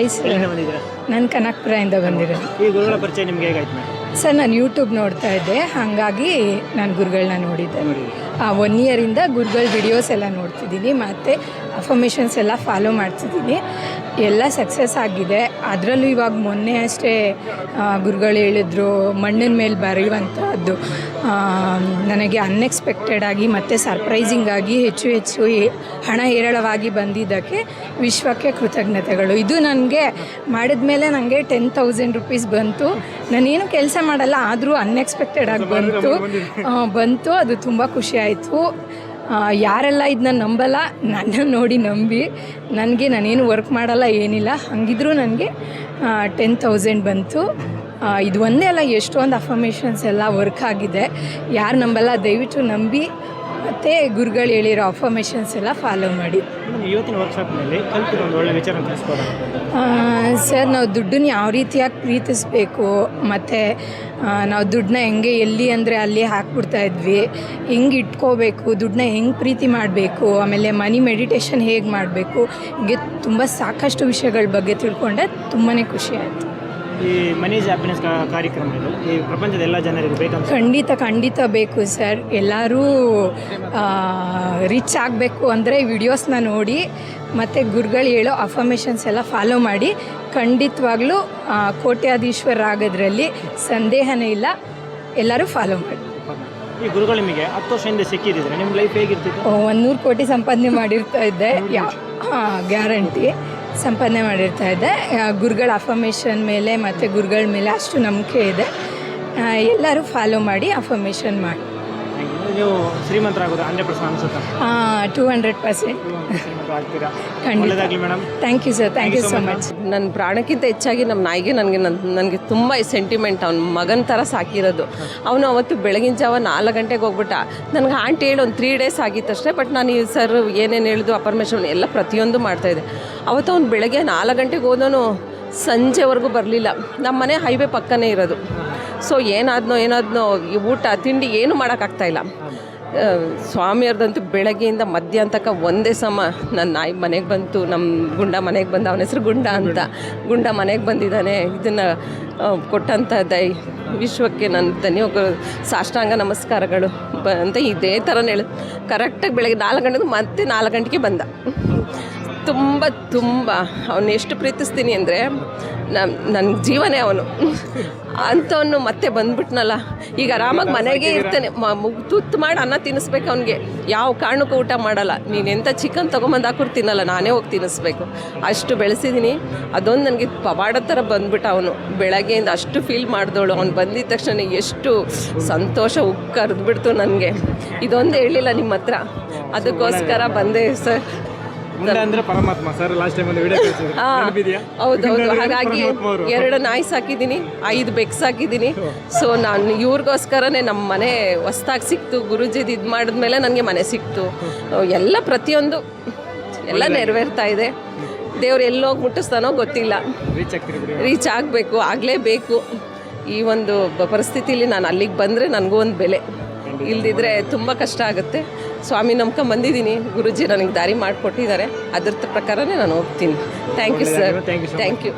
Hi sir, ನಾನು ಕನಕಪುರದಿಂದ ಬಂದಿರೋದು. ಈ ಗುರುಗಳ ಪರಿಚಯ ನಿಮ್ಗೆ ಹೇಗಾಯ್ತು ಮೇಡಮ್? ಸರ್, ನಾನು ಯೂಟ್ಯೂಬ್ ನೋಡ್ತಾ ಇದ್ದೆ, ಹಾಗಾಗಿ ನಾನು ಗುರುಗಳನ್ನ ನೋಡಿದ್ದೆ. 1 ಇಯರಿಂದ ಗುರುಗಳ ವಿಡಿಯೋಸ್ ಎಲ್ಲ ನೋಡ್ತಿದ್ದೀನಿ, ಮತ್ತು ಅಫರ್ಮೇಷನ್ಸ್ ಎಲ್ಲ ಫಾಲೋ ಮಾಡ್ತಿದ್ದೀನಿ. ಎಲ್ಲ ಸಕ್ಸಸ್ ಆಗಿದೆ. ಅದರಲ್ಲೂ ಇವಾಗ ಮೊನ್ನೆ ಅಷ್ಟೇ ಗುರುಗಳು ಹೇಳಿದ್ರು, ಮಣ್ಣಿನ ಮೇಲೆ ಬರೆಯುವಂಥದ್ದು ನನಗೆ ಅನ್ಎಕ್ಸ್ಪೆಕ್ಟೆಡ್ ಆಗಿ ಮತ್ತು ಸರ್ಪ್ರೈಸಿಂಗ್ ಆಗಿ ಹೆಚ್ಚು ಹಣ ಹೇರಳವಾಗಿ ಬಂದಿದ್ದಕ್ಕೆ ವಿಶ್ವಕ್ಕೆ ಕೃತಜ್ಞತೆಗಳು. ಇದು ನನಗೆ ಮಾಡಿದ ಮೇಲೆ ನನಗೆ 10,000 ರೂಪೀಸ್ ಬಂತು. ನಾನೇನು ಕೆಲಸ ಮಾಡಲ್ಲ, ಆದರೂ ಅನ್ಎಕ್ಸ್ಪೆಕ್ಟೆಡ್ ಆಗಿ ಬಂತು. ಅದು ತುಂಬ ಖುಷಿ ಆಯಿತು. ಯಾರೆಲ್ಲ ಇದನ್ನ ನಂಬಲ್ಲ, ನನ್ನ ನೋಡಿ ನಂಬಿ, ನಾನೇನು ವರ್ಕ್ ಮಾಡಲ್ಲ, ಏನಿಲ್ಲ, ಹಂಗಿದ್ರೂ ನನಗೆ 10,000 ಬಂತು. ಇದು ಒಂದೇ ಅಲ್ಲ, ಎಷ್ಟೊಂದು ಅಫರ್ಮೇಷನ್ಸ್ ಎಲ್ಲ ವರ್ಕ್ ಆಗಿದೆ. ಯಾರು ನಂಬಲ್ಲ ದಯವಿಟ್ಟು ನಂಬಿ, ಮತ್ತು ಗುರುಗಳು ಹೇಳಿರೋ ಅಫರ್ಮೇಷನ್ಸ್ ಎಲ್ಲ ಫಾಲೋ ಮಾಡಿ. ಇವತ್ತಿನ ವರ್ಕ್ಶಾಪ್ನಲ್ಲಿ ಕಲ್ತಿರೋ ಒಂದು ಒಳ್ಳೆ ವಿಚಾರ ತಿಳಿಸ್ಕೊಡೋಣ ಸರ್. ನಾವು ದುಡ್ಡನ್ನ ಯಾವ ರೀತಿಯಾಗಿ ಪ್ರೀತಿಸಬೇಕು, ಮತ್ತು ನಾವು ದುಡ್ಡನ್ನ ಹೆಂಗೆ ಎಲ್ಲಿ ಅಂದರೆ ಅಲ್ಲಿ ಹಾಕ್ಬಿಡ್ತಾ ಇದ್ವಿ, ಹೆಂಗೆ ಇಟ್ಕೋಬೇಕು, ದುಡ್ಡನ್ನ ಹೆಂಗೆ ಪ್ರೀತಿ ಮಾಡಬೇಕು, ಆಮೇಲೆ ಮನಿ ಮೆಡಿಟೇಷನ್ ಹೇಗೆ ಮಾಡಬೇಕು, ಹೀಗೆ ತುಂಬ ಸಾಕಷ್ಟು ವಿಷಯಗಳ ಬಗ್ಗೆ ತಿಳ್ಕೊಂಡೆ. ತುಂಬಾ ಖುಷಿ ಆಯಿತು. ಈ ಮನಿ ಈಸ್ ಹ್ಯಾಪಿನೆಸ್ ಕಾರ್ಯಕ್ರಮ ಈ ಪ್ರಪಂಚದ ಎಲ್ಲ ಜನರಿಗೂ ಬೇಕಂತ? ಖಂಡಿತ ಬೇಕು ಸರ್. ಎಲ್ಲರೂ ರಿಚ್ ಆಗಬೇಕು ಅಂದರೆ ವಿಡಿಯೋಸ್ನ ನೋಡಿ ಮತ್ತು ಗುರುಗಳು ಹೇಳೋ ಅಫರ್ಮೇಷನ್ಸ್ ಎಲ್ಲ ಫಾಲೋ ಮಾಡಿ ಖಂಡಿತವಾಗ್ಲೂ ಕೋಟ್ಯಾಧೀಶ್ವರರಾಗೋದ್ರಲ್ಲಿ ಸಂದೇಹನೇ ಇಲ್ಲ. ಎಲ್ಲರೂ ಫಾಲೋ ಮಾಡಿ. ಈ ಗುರುಗಳು ನಿಮಗೆ 10 ವರ್ಷದಿಂದ ಸಿಕ್ಕಿದ್ರೆ ನಿಮ್ಮ ಲೈಫ್ ಹೇಗಿರ್ತಿತ್ತು? 100 ಕೋಟಿ ಸಂಪಾದನೆ ಮಾಡಿರ್ತಾ ಇದ್ದೆ, ಗ್ಯಾರಂಟಿ ಸಂಪಾದನೆ ಮಾಡಿರ್ತಾ ಇದ್ದೆ. ಗುರುಗಳ ಅಫರ್ಮೇಷನ್ ಮೇಲೆ ಮತ್ತು ಗುರುಗಳ ಮೇಲೆ ಅಷ್ಟು ನಂಬಿಕೆ ಇದೆ. ಎಲ್ಲರೂ ಫಾಲೋ ಮಾಡಿ, ಅಫರ್ಮೇಷನ್ ಮಾಡಿ. ನೀವು ಶ್ರೀಮಂತರಾಗೋದು 100% ಅನ್ಸುತ್ತಾ? 200% ಖಂಡಿತ. Thank you sir, thank you so much. ನನ್ನ ಪ್ರಾಣಕ್ಕಿಂತ ಹೆಚ್ಚಾಗಿ ನಮ್ಮ ನಾಯಿಗೆ ನನಗೆ ತುಂಬ ಸೆಂಟಿಮೆಂಟ್. ಅವ್ನ ಮಗನ ಥರ ಸಾಕಿರೋದು. ಅವನು ಅವತ್ತು ಬೆಳಗಿನ ಜಾವ 4 ಗಂಟೆಗೆ ಹೋಗ್ಬಿಟ್ಟ. ನನಗೆ ಆಂಟಿ ಹೇಳಿ ಒಂದು 3 ಡೇಸ್ ಆಗಿತ್ತಷ್ಟೇ. ಬಟ್ ನಾನು ಈ ಸರ್ ಏನೇನು ಹೇಳಿದ್ರು ಅಫರ್ಮೇಷನ್ ಎಲ್ಲ ಪ್ರತಿಯೊಂದು ಮಾಡ್ತಾಯಿದ್ದೆ. ಅವತ್ತು ಅವ್ನು ಬೆಳಗ್ಗೆ 4 ಗಂಟೆಗೆ ಹೋದವನು ಸಂಜೆವರೆಗೂ ಬರಲಿಲ್ಲ. ನಮ್ಮ ಮನೆ ಹೈವೇ ಪಕ್ಕನೇ ಇರೋದು. ಸೊ ಏನಾದ್ನೋ ಊಟ ತಿಂಡಿ ಏನು ಮಾಡೋಕ್ಕಾಗ್ತಾಯಿಲ್ಲ. ಸ್ವಾಮಿಯವ್ರದಂತೂ ಬೆಳಗ್ಗೆಯಿಂದ ಮಧ್ಯಾಹ್ನ ತನಕ ಒಂದೇ ಸಮ ನನ್ನ ನಾಯಿ ಮನೆಗೆ ಬಂತು. ನಮ್ಮ ಗುಂಡ ಮನೆಗೆ ಬಂದ, ಅವನ ಹೆಸರು ಗುಂಡ ಅಂತ. ಗುಂಡ ಮನೆಗೆ ಬಂದಿದ್ದಾನೆ. ಇದನ್ನು ಕೊಟ್ಟಂಥ ವಿಶ್ವಕ್ಕೆ ನನ್ನ ಸಾಷ್ಟಾಂಗ ನಮಸ್ಕಾರಗಳು ಅಂತ ಇದೇ ಥರನೇ ಹೇಳಿ ಕರೆಕ್ಟಾಗಿ ಬೆಳಗ್ಗೆ 4 ಗಂಟೆಗೆ ಮತ್ತೆ 4 ಗಂಟೆಗೆ ಬಂದ. ತುಂಬ ಅವನು ಎಷ್ಟು ಪ್ರೀತಿಸ್ತೀನಿ ಅಂದರೆ ನನ್ನ ಜೀವನೇ ಅವನು ಅಂಥವನು ಮತ್ತೆ ಬಂದ್ಬಿಟ್ನಲ್ಲ. ಈಗ ಆರಾಮಾಗಿ ಮನೆಗೆ ಇರ್ತಾನೆ. ತುತ್ತು ಮಾಡಿ ಅನ್ನ ತಿನ್ನಿಸ್ಬೇಕು ಅವನಿಗೆ. ಯಾವ ಕಾರಣಕ್ಕೂ ಊಟ ಮಾಡಲ್ಲ. ನೀನು ಎಂಥ ಚಿಕನ್ ತೊಗೊಂಬಂದು ಹಾಕೋರು ತಿನ್ನಲ್ಲ, ನಾನೇ ಹೋಗಿ ತಿನ್ನಿಸ್ಬೇಕು. ಅಷ್ಟು ಬೆಳೆಸಿದ್ದೀನಿ. ಅದೊಂದು ನನಗೆ ಪವಾಡ ಥರ ಬಂದ್ಬಿಟ್ಟು ಅವನು ಬೆಳಗ್ಗೆಯಿಂದ ಅಷ್ಟು ಫೀಲ್ ಮಾಡಿದವಳು. ಅವ್ನು ಬಂದಿದ್ದ ತಕ್ಷಣ ಎಷ್ಟು ಸಂತೋಷ ಕರೆದ್ಬಿಡ್ತು ನನಗೆ. ಇದೊಂದು ಹೇಳಿಲ್ಲ ನಿಮ್ಮ ಹತ್ರ, ಅದಕ್ಕೋಸ್ಕರ ಬಂದೆ ಸರ್. ಪರಮಾತ್ಮ ಸರ್ ಲಾಸ್ಟ್ ಟೈಮ್ ಹೌದು. ಹಾಗಾಗಿ 2 ನಾಯಿ ಸಾಕಿದ್ದೀನಿ, 5 ಬೆಕ್ಸ್ ಸಾಕಿದ್ದೀನಿ. ಸೊ ನಾನು ಇವ್ರಿಗೋಸ್ಕರನೇ ನಮ್ಮ ಮನೆ ಹೊಸ್ದಾಗಿ ಸಿಕ್ತು. ಗುರುಜಿದು ಇದು ಮಾಡಿದ್ಮೇಲೆ ನನಗೆ ಮನೆ ಸಿಕ್ತು. ಎಲ್ಲ ಪ್ರತಿಯೊಂದು ಎಲ್ಲ ನೆರವೇರ್ತಾ ಇದೆ. ದೇವ್ರು ಎಲ್ಲೋಗಿ ಮುಟ್ಟಿಸ್ತಾನೋ ಗೊತ್ತಿಲ್ಲ. ರೀಚ್ ಆಗಬೇಕು, ಆಗಲೇಬೇಕು. ಈ ಒಂದು ಪರಿಸ್ಥಿತಿಲಿ ನಾನು ಅಲ್ಲಿಗೆ ಬಂದರೆ ನನಗೂ ಒಂದು ಬೆಲೆ. ಇಲ್ದಿದ್ರೆ ತುಂಬ ಕಷ್ಟ ಆಗುತ್ತೆ. ಸ್ವಾಮಿ ನಂಬ್ಕೊಂಡು ಬಂದಿದ್ದೀನಿ. ಗುರುಜಿ ನನಗೆ ದಾರಿ ಮಾಡಿಕೊಟ್ಟಿದ್ದಾರೆ. ಅದ್ರ ಪ್ರಕಾರನೇ ನಾನು ಹೋಗ್ತೀನಿ. Thank you sir, thank you.